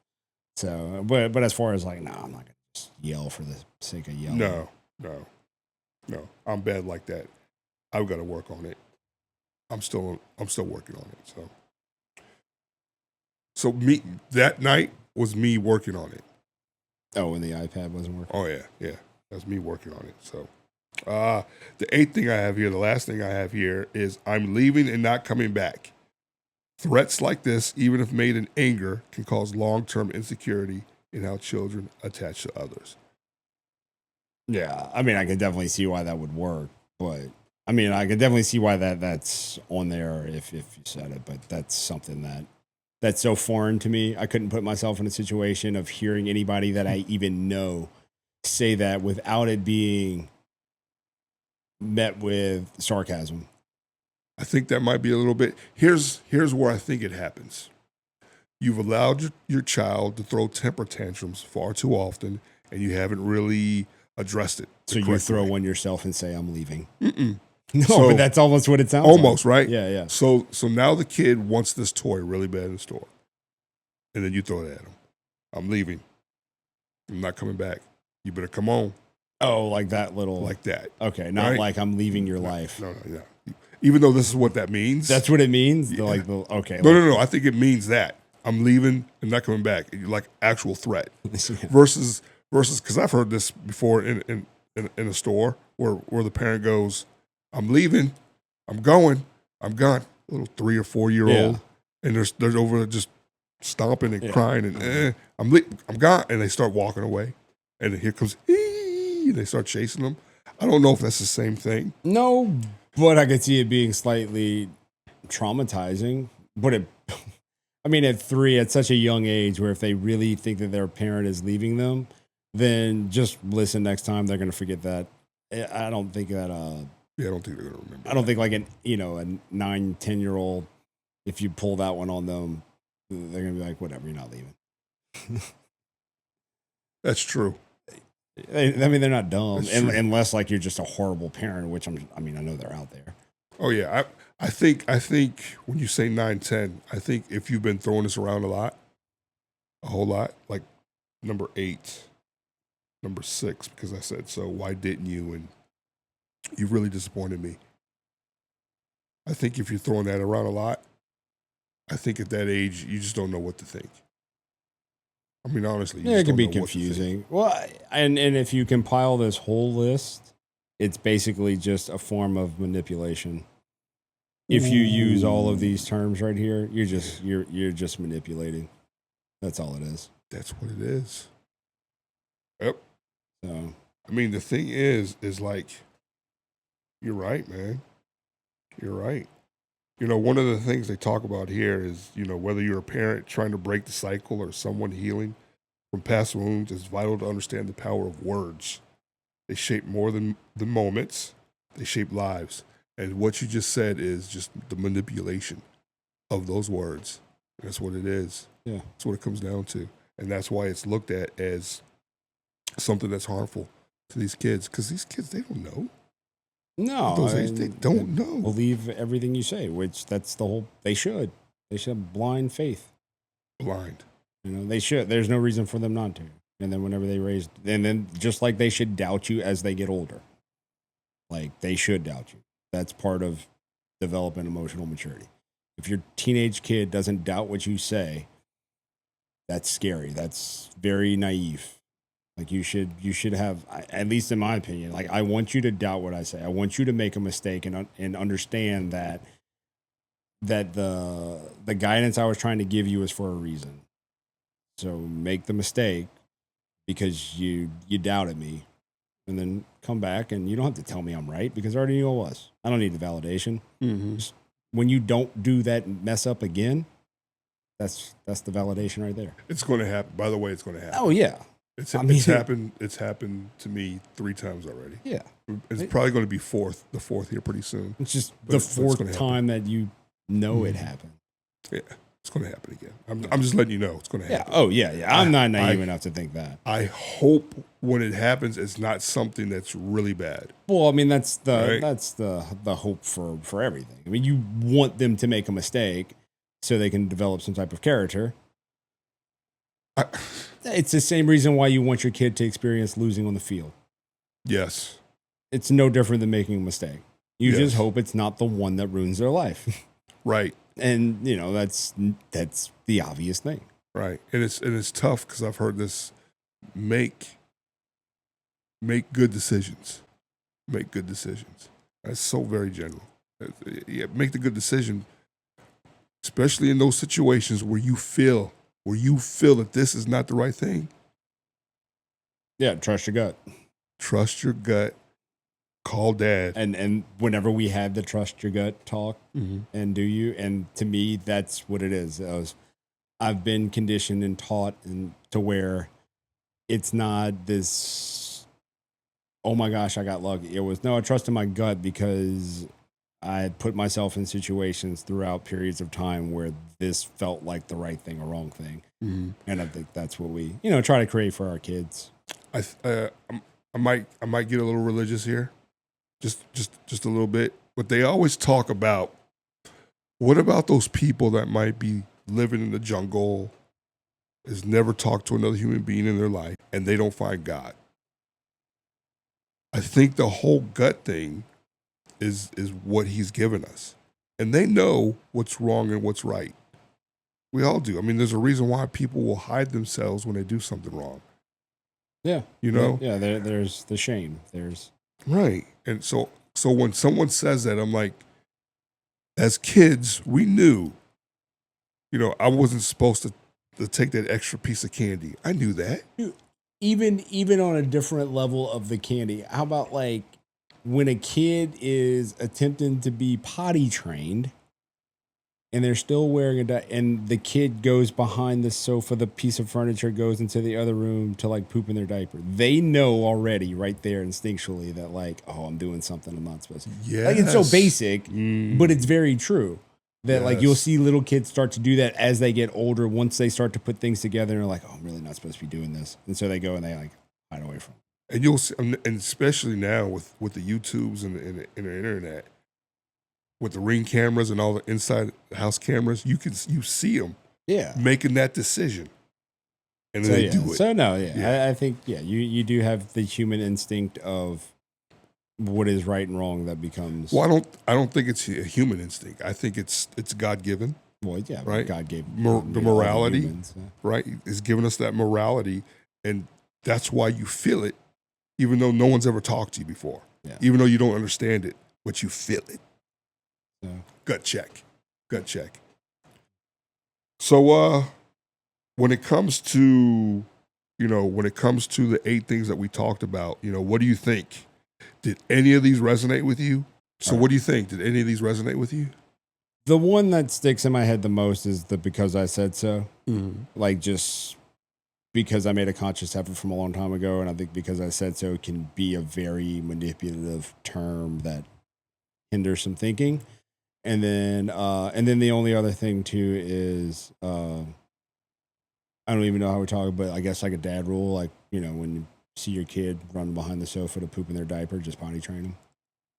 So, but as far as like, no, I'm not gonna just yell for the sake of yelling. No, I'm bad like that. I've got to work on it. I'm still working on it. So me that night was me working on it. Oh, when the iPad wasn't working. Oh yeah, that's me working on it. So, the 8th thing I have here, the last thing I have here is I'm leaving and not coming back. Threats like this, even if made in anger, can cause long-term insecurity in how children attach to others. Yeah, I mean, I could definitely see why that would work, but I mean, I could definitely see why that's on there if you said it, but that's something that's so foreign to me. I couldn't put myself in a situation of hearing anybody that I even know say that without it being met with sarcasm. I think that might be a little bit. Here's where I think it happens. You've allowed your child to throw temper tantrums far too often, and you haven't really addressed it. So you throw one yourself and say, I'm leaving. Mm-mm. No, but that's almost what it sounds almost, like. Right? Yeah. So now the kid wants this toy really bad in the store. And then you throw it at him. I'm leaving. I'm not coming back. You better come on. Oh, like that little... Like that. Okay, not like I'm leaving your life. No. Even though this is what that means. That's what it means? Yeah. Okay. No. I think it means that. I'm leaving and not coming back. Like actual threat. Versus, because I've heard this before in a store where the parent goes, I'm leaving, I'm going, I'm gone. A little 3 or 4 year old, and they're over there just stomping and crying and I'm gone, and they start walking away, and then here comes and they start chasing them. I don't know if that's the same thing. No, but I could see it being slightly traumatizing. But I mean, at 3, at such a young age, where if they really think that their parent is leaving them, then just listen next time. They're going to forget that. I don't think that. I don't think they're going to remember. I don't think like a 9-10 year old, if you pull that one on them, they're going to be like, whatever, you're not leaving. That's true. I mean, they're not dumb, unless like you're just a horrible parent, which I know they're out there. Oh yeah, I think when you say 9-10, I think if you've been throwing this around a whole lot, like number 8, number 6, because I said so. Why didn't you? And you really disappointed me. I think if you're throwing that around a lot, I think at that age you just don't know what to think. I mean, honestly, it can be confusing. Well, and if you compile this whole list, it's basically just a form of manipulation. If you use all of these terms right here, you're just manipulating. That's all it is. That's what it is. Yep. So, I mean, the thing is like, you're right, man. You're right. One of the things they talk about here is, whether you're a parent trying to break the cycle or someone healing from past wounds, it's vital to understand the power of words. They shape more than the moments, they shape lives. And what you just said is just the manipulation of those words. That's what it is. Yeah. That's what it comes down to. And that's why it's looked at as something that's harmful to these kids. Because these kids, they don't know. No. At those age, they don't know. Believe everything you say, which that's the whole, they should have blind faith. Blind. They should. There's no reason for them not to. And then whenever they raise, and then just like they should doubt you as they get older. Like they should doubt you. That's part of developing emotional maturity. If your teenage kid doesn't doubt what you say, that's scary. That's very naive. Like you should have, at least in my opinion, like I want you to doubt what I say. I want you to make a mistake and understand that the guidance I was trying to give you is for a reason. So make the mistake because you doubted me, and then come back and you don't have to tell me I'm right because I already knew I was. I don't need the validation. Mm-hmm. Just, when you don't do that mess up again, that's the validation right there. It's going to happen. By the way, it's going to happen. Oh yeah. It's happened. It's happened to me 3 times already. Yeah, it's probably going to be the fourth here pretty soon. It's just the fourth time that you know it happened. Yeah, it's going to happen again. I'm just letting you know it's going to happen. Yeah. Oh yeah. I'm not naive enough to think that. I hope when it happens, it's not something that's really bad. Well, I mean that's the hope for everything. I mean, you want them to make a mistake so they can develop some type of character. It's the same reason why you want your kid to experience losing on the field. Yes. It's no different than making a mistake. You just hope it's not the one that ruins their life. Right. And, that's the obvious thing. Right. And it's tough because I've heard this make good decisions. Make good decisions. That's so very general. Yeah, make the good decision, especially in those situations where you feel that this is not the right thing. Yeah, trust your gut. Trust your gut. Call dad. And whenever we had the trust your gut talk, mm-hmm. and do you, and to me, that's what it is. I've been conditioned and taught to where it's not this, oh my gosh, I got lucky. It was, no, I trusted my gut because I had put myself in situations throughout periods of time where this felt like the right thing or wrong thing. Mm-hmm. And I think that's what we, try to create for our kids. I might get a little religious here, just a little bit. But they always talk about, what about those people that might be living in the jungle, has never talked to another human being in their life, and they don't find God? I think the whole gut thing is what he's given us. And they know what's wrong and what's right. We all do. I mean, there's a reason why people will hide themselves when they do something wrong. Yeah. Yeah, there's the shame. There's right. And so when someone says that, I'm like, as kids, we knew, I wasn't supposed to take that extra piece of candy. I knew that. Even on a different level of the candy, how about like when a kid is attempting to be potty trained and they're still wearing and the kid goes behind the sofa, the piece of furniture goes into the other room to like poop in their diaper. They know already right there instinctually that like, oh, I'm doing something I'm not supposed to. Yes. Like it's so basic, but it's very true. That like you'll see little kids start to do that as they get older. Once they start to put things together and they're like, oh, I'm really not supposed to be doing this. And so they go and they like hide away from it. And you'll see, and especially now with the YouTubes and the internet, with the Ring cameras and all the inside house cameras, you see them making that decision. And then they do it. So no, I think, you do have the human instinct of what is right and wrong that becomes. Well, I don't think it's a human instinct. I think it's God given. Well, yeah, right. God gave the morality, humans, right? Is giving us that morality, and that's why you feel it, even though no one's ever talked to you before. Yeah. Even though you don't understand it, but you feel it. Yeah. Gut check. So, when it comes to, the 8 things that we talked about, what do you think? Did any of these resonate with you? So what do you think? Did any of these resonate with you? The one that sticks in my head the most is the because I said so. Mm-hmm. Like just because I made a conscious effort from a long time ago, and I think because I said so can be a very manipulative term that hinders some thinking. And then the only other thing too is I don't even know how we talk, but I guess like a dad rule, like when you see your kid running behind the sofa to poop in their diaper, just potty train them.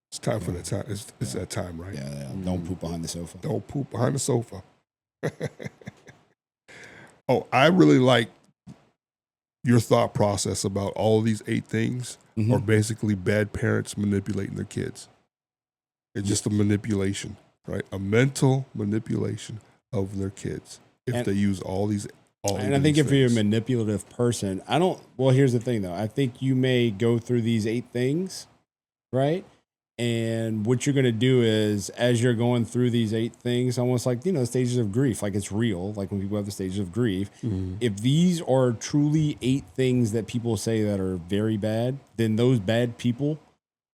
It's time for that time. It's that time, right? Yeah. Don't poop behind the sofa. Don't poop behind the sofa. Oh, I really like your thought process about all of these 8 things are basically bad parents manipulating their kids. It's just a manipulation, right? A mental manipulation of their kids if they use all these. And I think if you're a manipulative person, well, here's the thing though. I think you may go through these 8 things, right? And what you're going to do is, as you're going through these 8 things, almost like, stages of grief, like it's real, like when people have the stages of grief. If these are truly 8 things that people say that are very bad, then those bad people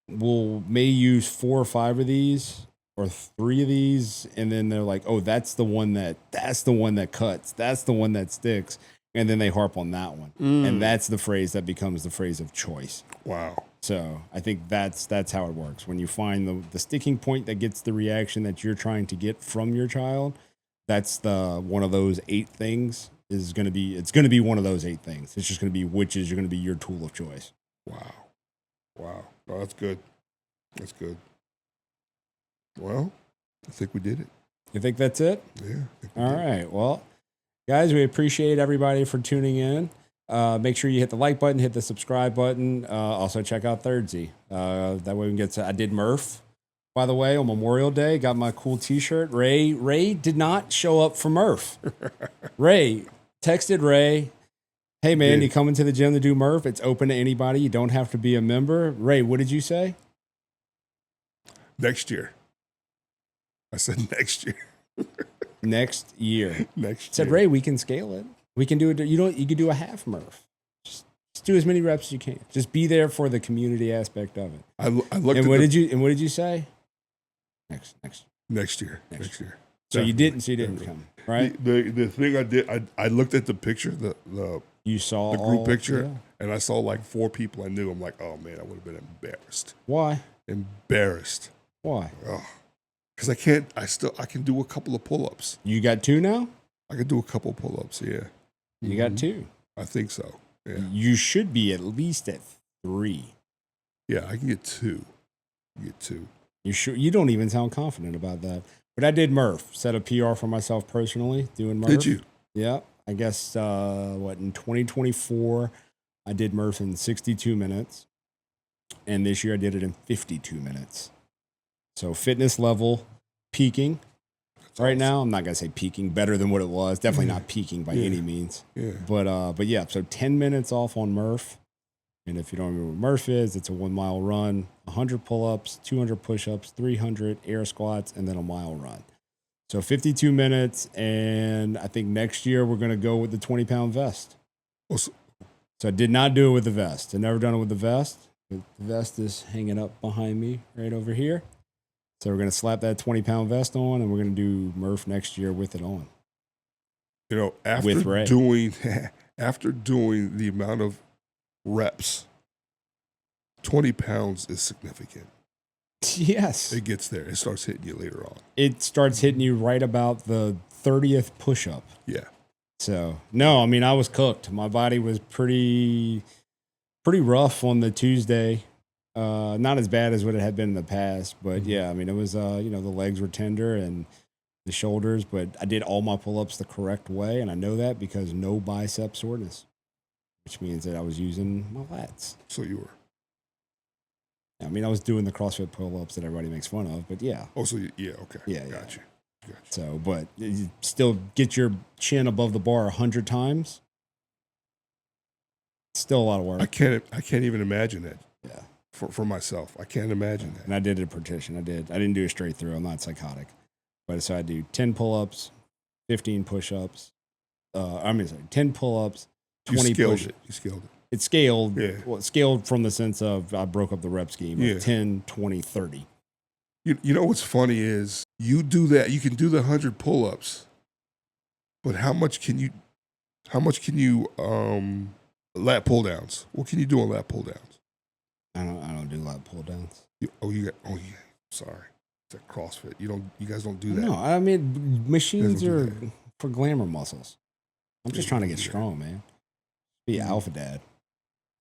may use 4 or 5 of these or 3 of these. And then they're like, oh, that's the one that cuts. That's the one that sticks. And then they harp on that one. And that's the phrase that becomes the phrase of choice. Wow. So I think that's how it works. When you find the sticking point that gets the reaction that you're trying to get from your child, that's one of those 8 things it's going to be one of those 8 things. It's just going to be which is going to be your tool of choice. Wow. Oh, that's good. That's good. Well, I think we did it. You think that's it? Yeah. All right. Well, guys, we appreciate everybody for tuning in. Make sure you hit the like button, hit the subscribe button. Also check out Thirdzy. That way we can get I did Murph, by the way, on Memorial Day. Got my cool t-shirt. Ray did not show up for Murph. Ray texted Ray, hey man, you coming to the gym to do Murph? It's open to anybody. You don't have to be a member. Ray, what did you say? Next year. I said next year. Next year. Next year. Said Ray, we can scale it. We can do it. You could do a half Murph. Just do as many reps as you can. Just be there for the community aspect of it. I looked. And what did you say? Next year. So you didn't come, right? The thing I did, I looked at the picture, you saw the group picture, and I saw like 4 people I knew. I'm like, oh man, I would have been embarrassed. Why? Embarrassed. Why? Because I can do a couple of pull-ups. You got 2 now? I can do a couple of pull-ups, yeah. You got 2. I think so, yeah. You should be at least at 3. Yeah, I can get 2. You sure? You don't even sound confident about that. But I did Murph. Set a PR for myself personally doing Murph. Did you? Yeah. I guess, in 2024, I did Murph in 62 minutes. And this year I did it in 52 minutes. So fitness level peaking. Right now, I'm not going to say peaking, better than what it was. Definitely not peaking by any means. Yeah. But yeah, so 10 minutes off on Murph. And if you don't remember what Murph is, it's a 1 mile run, 100 pull-ups, 200 push-ups, 300 air squats, and then a mile run. So 52 minutes, and I think next year we're going to go with the 20-pound vest. So I did not do it with the vest. I've never done it with the vest. The vest is hanging up behind me right over here. So we're going to slap that 20-pound vest on, and we're going to do Murph next year with it on. After doing the amount of reps, 20 pounds is significant. Yes. It gets there. It starts hitting you later on. It starts hitting you right about the 30th push-up. Yeah. So, no, I mean, I was cooked. My body was pretty rough on the Tuesday. Not as bad as what it had been in the past, but yeah, I mean, it was, the legs were tender and the shoulders, but I did all my pull-ups the correct way. And I know that because no bicep soreness, which means that I was using my lats. So you were. I mean, I was doing the CrossFit pull-ups that everybody makes fun of, but yeah. Oh, so yeah, okay. Yeah, Got you. So, but you still get your chin above the bar 100 times. Still a lot of work. I can't even imagine that. Yeah. For myself, I can't imagine that. And I did a partition. I didn't do a straight through. I'm not psychotic, but so I do 10 pull-ups, 15 push-ups. 10 pull-ups, 20 push-ups. You scaled it. It's scaled. Yeah. Well, it's scaled from the sense of I broke up the rep scheme of 10, 20, 30. You know what's funny is you do that. You can do the 100 pull-ups, but how much can you lat pull downs? What can you do on lat pull downs? I don't do lat pull downs. Sorry. It's at CrossFit. You guys don't do that. No, I mean machines are for glamour muscles. I'm just trying to get strong, man. Be alpha dad.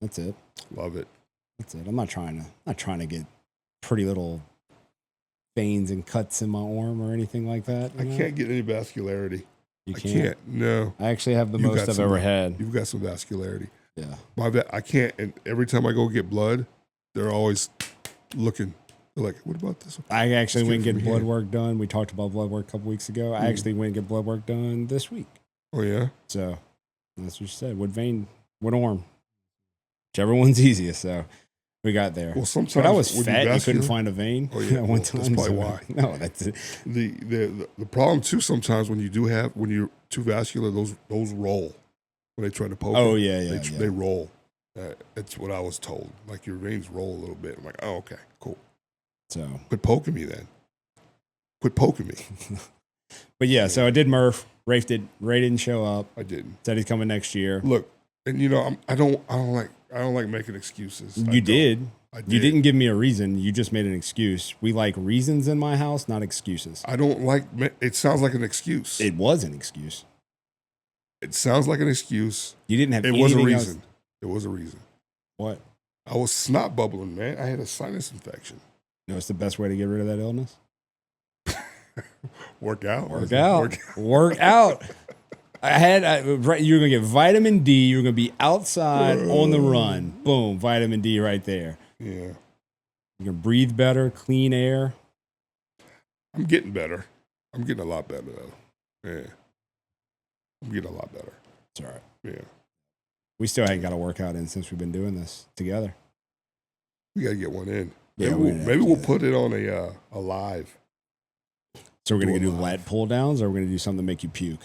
That's it. Love it. That's it. I'm not trying to get pretty little veins and cuts in my arm or anything like that. I can't get any vascularity. You I can't? can't. No. I actually have the most I've ever had. You've got some vascularity. Yeah. I can't. And every time I go get blood, they're always looking. They're like, what about this one? I actually went and get blood work done. We talked about blood work a couple weeks ago. I actually went and get blood work done this week. Oh, yeah? So that's what you said. What vein, what arm? Whichever one's easiest. So we got there. Well, sometimes but I was fat. You couldn't find a vein. Oh, yeah. At one time. That's probably why. No, that's it. The problem, too, sometimes when you're too vascular, those roll when they try to poke. Oh, them. yeah. They roll. That's what I was told. Like your veins roll a little bit. I'm like, oh, okay, cool. So quit poking me then. Quit poking me. But yeah, so I did Murph. Ray didn't show up. I didn't. Said he's coming next year. Look, and I don't like making excuses. You did. I did. You didn't give me a reason. You just made an excuse. We like reasons in my house, not excuses. I don't like. It sounds like an excuse. It was an excuse. It sounds like an excuse. You didn't have. It was a reason. It was a reason. What? I was snot bubbling, man. I had a sinus infection. You know, it's the best way to get rid of that illness. Work out. Work out. You were gonna get vitamin D. You were gonna be outside on the run. Boom, vitamin D right there. Yeah. You can breathe better, clean air. I'm getting better. I'm getting a lot better though. Yeah. I'm getting a lot better. It's all right. Yeah. We still ain't got a workout in since we've been doing this together. We gotta get one in. Yeah, maybe we'll put it on a live. So we're gonna do lat pull downs, or we're gonna do something to make you puke.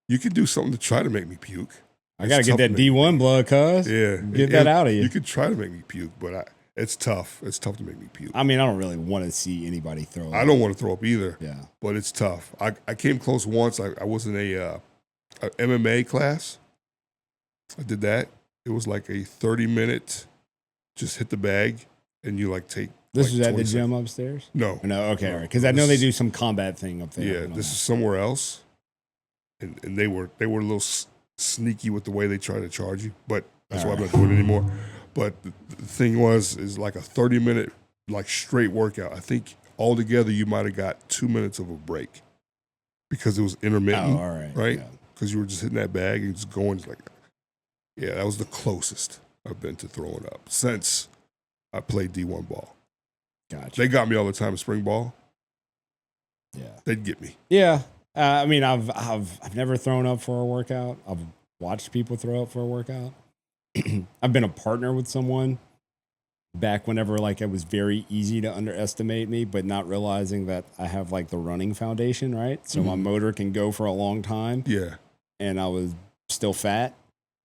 You could do something to try to make me puke. I gotta get that D1 blood, cuz. Yeah, get that out of you. You could try to make me puke, but it's tough. It's tough to make me puke. I mean, I don't really want to see anybody throw up. I don't want to throw up either. Yeah, but it's tough. I came close once. I was in a MMA class. I did that. It was like a 30-minute, just hit the bag, and you take. This was at the gym upstairs? No. Okay, all right. Because I know they do some combat thing up there. Yeah, this is somewhere else. And they were a little sneaky with the way they try to charge you, but that's why I'm not doing it anymore. But the thing is like a 30-minute straight workout. I think altogether you might have got 2 minutes of a break because it was intermittent. Oh, all right. Right? Because you were just hitting that bag and just going yeah, that was the closest I've been to throwing up since I played D1 ball. Gotcha. They got me all the time in spring ball. Yeah. They'd get me. Yeah. I mean, I've never thrown up for a workout. I've watched people throw up for a workout. I've been a partner with someone back whenever it was very easy to underestimate me, but not realizing that I have the running foundation, right? So my motor can go for a long time. Yeah. And I was still fat.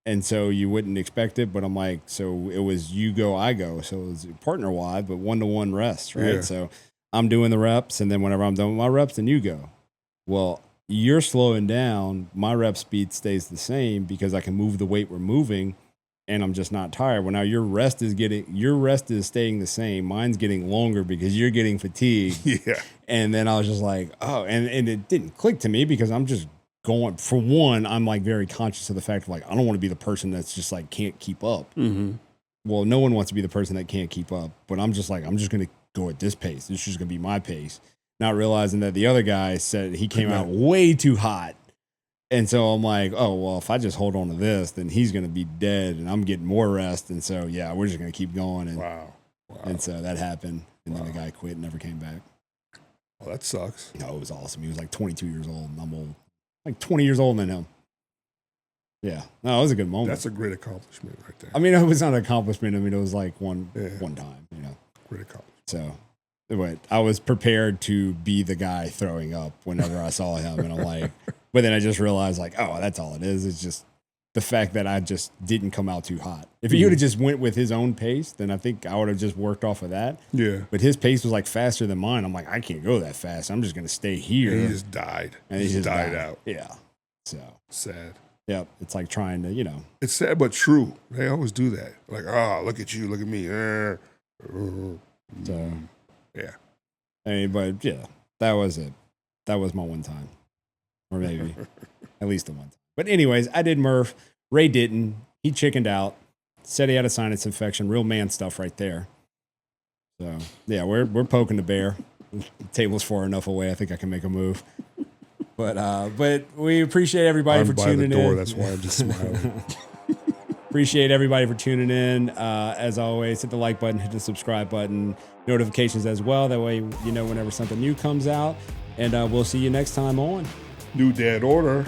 And so you wouldn't expect it, but I'm so it was you go, I go. So it was partner wide, but 1-to-1 rest, right? Yeah. So I'm doing the reps, and then whenever I'm done with my reps, then you go. Well, you're slowing down. My rep speed stays the same because I can move the weight we're moving, and I'm just not tired. Well, now your rest is staying the same. Mine's getting longer because you're getting fatigued. Yeah. And then I was just and it didn't click to me because I'm just going. For one, I'm very conscious of the fact of I don't want to be the person that's just can't keep up. Mm-hmm. Well, no one wants to be the person that can't keep up, but I'm just I'm just going to go at this pace. This is just going to be my pace. Not realizing that the other guy said he came out way too hot. And so I'm oh, well, if I just hold on to this, then he's going to be dead and I'm getting more rest. And so, yeah, we're just going to keep going. And, wow. And so that happened. And then the guy quit and never came back. Well, that sucks. No, it was awesome. He was 22 years old and I'm old. 20 years older than him. Yeah. No, it was a good moment. That's a great accomplishment right there. I mean, it was not an accomplishment. I mean, it was one time, Great accomplishment. So, but I was prepared to be the guy throwing up whenever I saw him. And I'm but then I just realized oh, that's all it is. It's just the fact that I just didn't come out too hot. If he would have just went with his own pace, then I think I would have just worked off of that. Yeah. But his pace was like faster than mine. I'm like, I can't go that fast. I'm just going to stay here. And he just died. And he just died out. Yeah. So sad. Yep. It's like trying to, you know. It's sad but true. They always do that. Like, oh, look at you, look at me. So yeah. I mean, but yeah, that was it. That was my one time. Or maybe at least the one time. But anyways, I did Murph. Ray didn't. He chickened out. Said he had a sinus infection. Real man stuff right there. So yeah, we're poking the bear. The table's far enough away. I think I can make a move. But we appreciate everybody for tuning in. That's why I'm just smiling. Appreciate everybody for tuning in. As always, hit the like button, hit the subscribe button, notifications as well. That way you know whenever something new comes out. And we'll see you next time on New Dad Order.